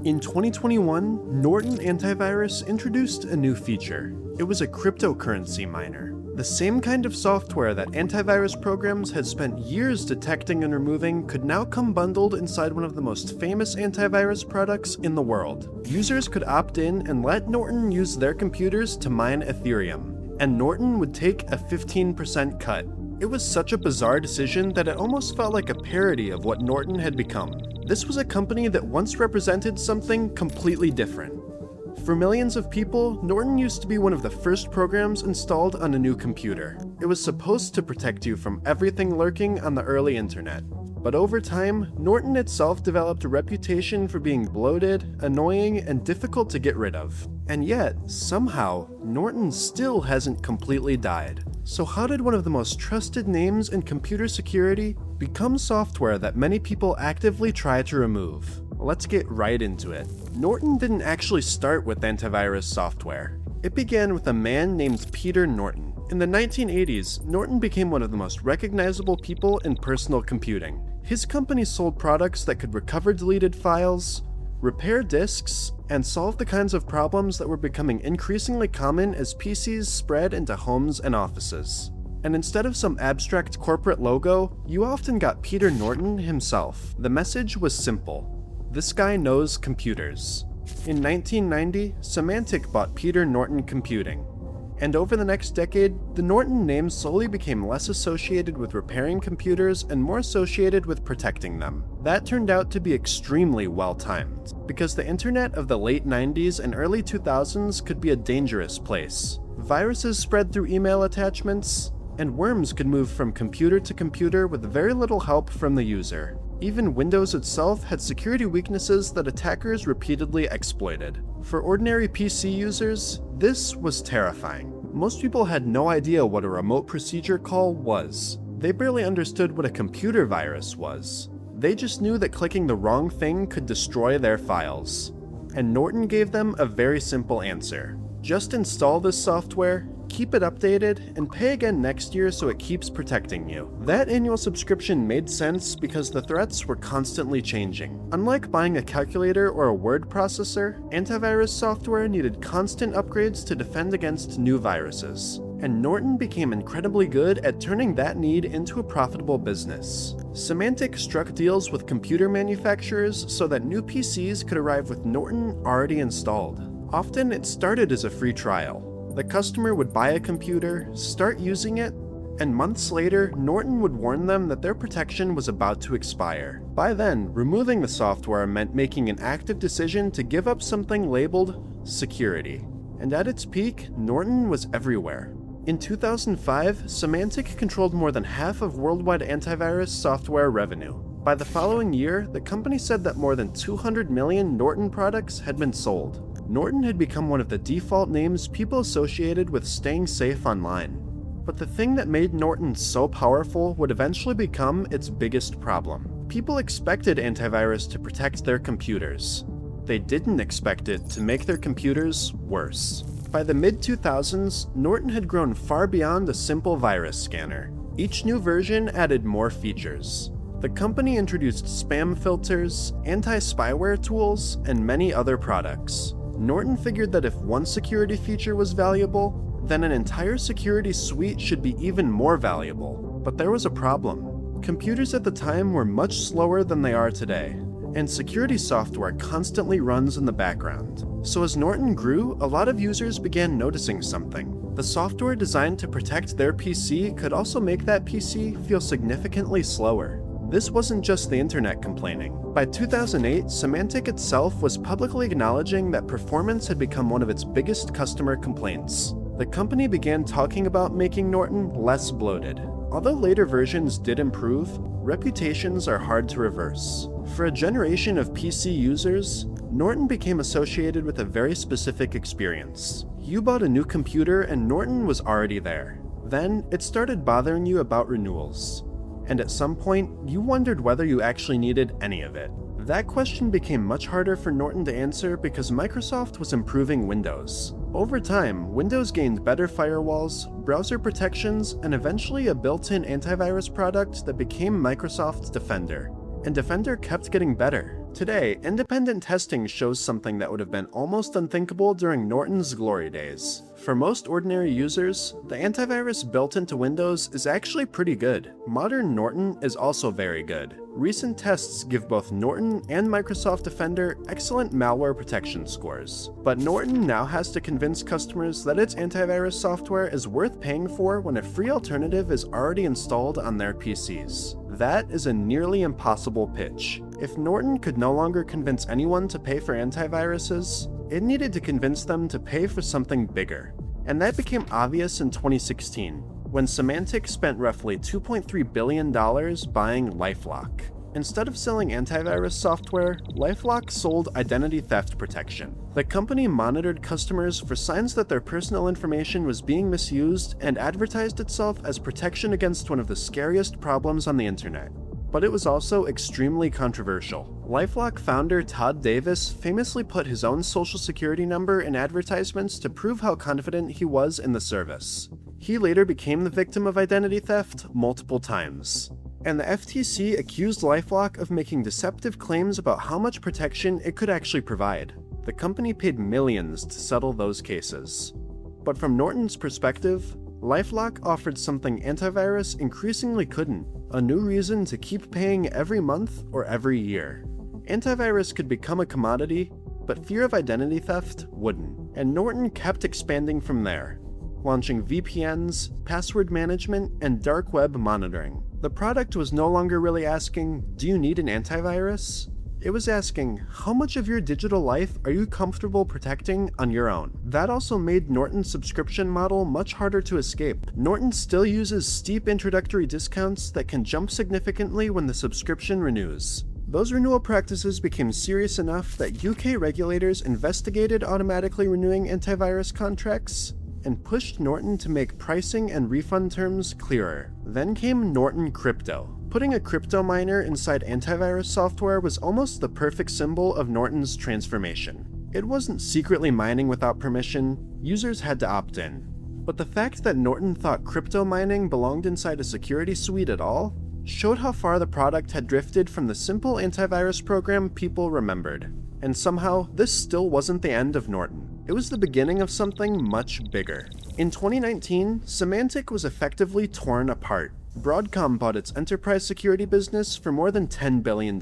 In 2021, Norton Antivirus introduced a new feature. It was a cryptocurrency miner. The same kind of software that antivirus programs had spent years detecting and removing could now come bundled inside one of the most famous antivirus products in the world. Users could opt in and let Norton use their computers to mine Ethereum, and Norton would take a 15% cut. It was such a bizarre decision that it almost felt like a parody of what Norton had become. This was a company that once represented something completely different. For millions of people, Norton used to be one of the first programs installed on a new computer. It was supposed to protect you from everything lurking on the early internet. But over time, Norton itself developed a reputation for being bloated, annoying, and difficult to get rid of. And yet, somehow, Norton still hasn't completely died. So how did one of the most trusted names in computer security become software that many people actively try to remove? Let's get right into it. Norton didn't actually start with antivirus software. It began with a man named Peter Norton. In the 1980s, Norton became one of the most recognizable people in personal computing. His company sold products that could recover deleted files, repair disks, and solve the kinds of problems that were becoming increasingly common as PCs spread into homes and offices. And instead of some abstract corporate logo, you often got Peter Norton himself. The message was simple: this guy knows computers. In 1990, Symantec bought Peter Norton Computing. And over the next decade, the Norton name slowly became less associated with repairing computers and more associated with protecting them. That turned out to be extremely well-timed, because the internet of the late 90s and early 2000s could be a dangerous place. Viruses spread through email attachments, and worms could move from computer to computer with very little help from the user. Even Windows itself had security weaknesses that attackers repeatedly exploited. For ordinary PC users, this was terrifying. Most people had no idea what a remote procedure call was. They barely understood what a computer virus was. They just knew that clicking the wrong thing could destroy their files. And Norton gave them a very simple answer. Just install this software, keep it updated, and pay again next year so it keeps protecting you. That annual subscription made sense because the threats were constantly changing. Unlike buying a calculator or a word processor, antivirus software needed constant upgrades to defend against new viruses. And Norton became incredibly good at turning that need into a profitable business. Symantec struck deals with computer manufacturers so that new PCs could arrive with Norton already installed. Often it started as a free trial. The customer would buy a computer, start using it, and months later, Norton would warn them that their protection was about to expire. By then, removing the software meant making an active decision to give up something labeled security. And at its peak, Norton was everywhere. In 2005, Symantec controlled more than half of worldwide antivirus software revenue. By the following year, the company said that more than 200 million Norton products had been sold. Norton had become one of the default names people associated with staying safe online. But the thing that made Norton so powerful would eventually become its biggest problem. People expected antivirus to protect their computers. They didn't expect it to make their computers worse. By the mid-2000s, Norton had grown far beyond a simple virus scanner. Each new version added more features. The company introduced spam filters, anti-spyware tools, and many other products. Norton figured that if one security feature was valuable, then an entire security suite should be even more valuable. But there was a problem. Computers at the time were much slower than they are today, and security software constantly runs in the background. So as Norton grew, a lot of users began noticing something. The software designed to protect their PC could also make that PC feel significantly slower. This wasn't just the internet complaining. By 2008, Symantec itself was publicly acknowledging that performance had become one of its biggest customer complaints. The company began talking about making Norton less bloated. Although later versions did improve, reputations are hard to reverse. For a generation of PC users, Norton became associated with a very specific experience. You bought a new computer and Norton was already there. Then, it started bothering you about renewals. And at some point, you wondered whether you actually needed any of it. That question became much harder for Norton to answer because Microsoft was improving Windows. Over time, Windows gained better firewalls, browser protections, and eventually a built-in antivirus product that became Microsoft's Defender. And Defender kept getting better. Today, independent testing shows something that would have been almost unthinkable during Norton's glory days. For most ordinary users, the antivirus built into Windows is actually pretty good. Modern Norton is also very good. Recent tests give both Norton and Microsoft Defender excellent malware protection scores. But Norton now has to convince customers that its antivirus software is worth paying for when a free alternative is already installed on their PCs. That is a nearly impossible pitch. If Norton could no longer convince anyone to pay for antiviruses, it needed to convince them to pay for something bigger. And that became obvious in 2016, when Symantec spent roughly $2.3 billion buying LifeLock. Instead of selling antivirus software, LifeLock sold identity theft protection. The company monitored customers for signs that their personal information was being misused and advertised itself as protection against one of the scariest problems on the internet. But it was also extremely controversial. LifeLock founder Todd Davis famously put his own social security number in advertisements to prove how confident he was in the service. He later became the victim of identity theft multiple times. And the FTC accused LifeLock of making deceptive claims about how much protection it could actually provide. The company paid millions to settle those cases. But from Norton's perspective, LifeLock offered something antivirus increasingly couldn't: a new reason to keep paying every month or every year. Antivirus could become a commodity, but fear of identity theft wouldn't. And Norton kept expanding from there, launching VPNs, password management, and dark web monitoring. The product was no longer really asking, "Do you need an antivirus?" It was asking, "How much of your digital life are you comfortable protecting on your own?" That also made Norton's subscription model much harder to escape. Norton still uses steep introductory discounts that can jump significantly when the subscription renews. Those renewal practices became serious enough that UK regulators investigated automatically renewing antivirus contracts and pushed Norton to make pricing and refund terms clearer. Then came Norton Crypto. Putting a crypto miner inside antivirus software was almost the perfect symbol of Norton's transformation. It wasn't secretly mining without permission, users had to opt in. But the fact that Norton thought crypto mining belonged inside a security suite at all showed how far the product had drifted from the simple antivirus program people remembered. And somehow, this still wasn't the end of Norton. It was the beginning of something much bigger. In 2019, Symantec was effectively torn apart. Broadcom bought its enterprise security business for more than $10 billion.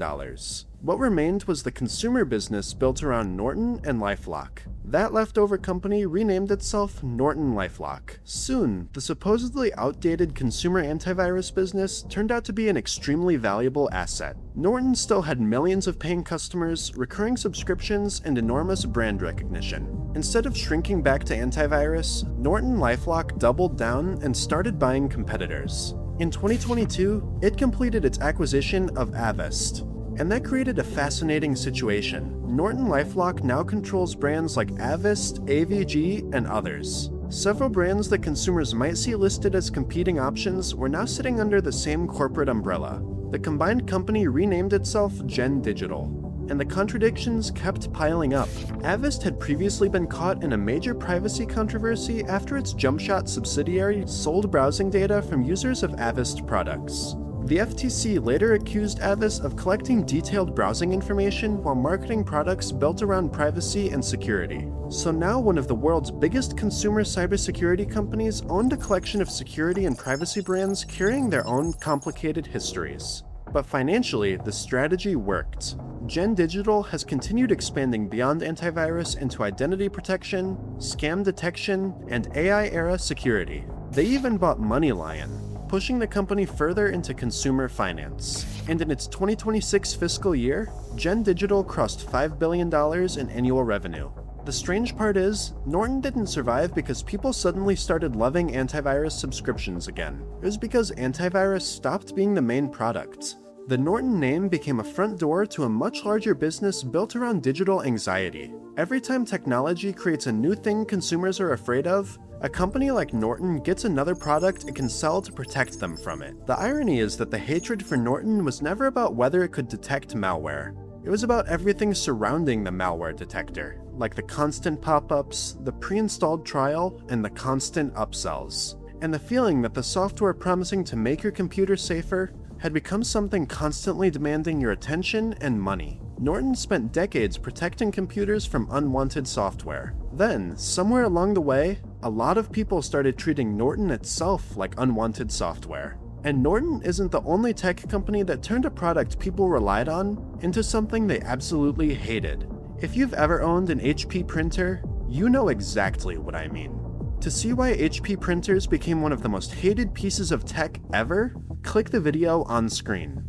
What remained was the consumer business built around Norton and LifeLock. That leftover company renamed itself Norton LifeLock. Soon, the supposedly outdated consumer antivirus business turned out to be an extremely valuable asset. Norton still had millions of paying customers, recurring subscriptions, and enormous brand recognition. Instead of shrinking back to antivirus, Norton LifeLock doubled down and started buying competitors. In 2022, it completed its acquisition of Avast. And that created a fascinating situation. Norton LifeLock now controls brands like Avast, AVG, and others. Several brands that consumers might see listed as competing options were now sitting under the same corporate umbrella. The combined company renamed itself Gen Digital, and the contradictions kept piling up. Avast had previously been caught in a major privacy controversy after its JumpShot subsidiary sold browsing data from users of Avast products. The FTC later accused Avast of collecting detailed browsing information while marketing products built around privacy and security. So now one of the world's biggest consumer cybersecurity companies owned a collection of security and privacy brands carrying their own complicated histories. But financially, the strategy worked. Gen Digital has continued expanding beyond antivirus into identity protection, scam detection, and AI-era security. They even bought MoneyLion, pushing the company further into consumer finance. And in its 2026 fiscal year, Gen Digital crossed $5 billion in annual revenue. The strange part is, Norton didn't survive because people suddenly started loving antivirus subscriptions again. It was because antivirus stopped being the main product. The Norton name became a front door to a much larger business built around digital anxiety. Every time technology creates a new thing consumers are afraid of, a company like Norton gets another product it can sell to protect them from it. The irony is that the hatred for Norton was never about whether it could detect malware. It was about everything surrounding the malware detector, like the constant pop-ups, the pre-installed trial, and the constant upsells. And the feeling that the software promising to make your computer safer had become something constantly demanding your attention and money. Norton spent decades protecting computers from unwanted software. Then, somewhere along the way, a lot of people started treating Norton itself like unwanted software. And Norton isn't the only tech company that turned a product people relied on into something they absolutely hated. If you've ever owned an HP printer, you know exactly what I mean. To see why HP printers became one of the most hated pieces of tech ever, click the video on screen.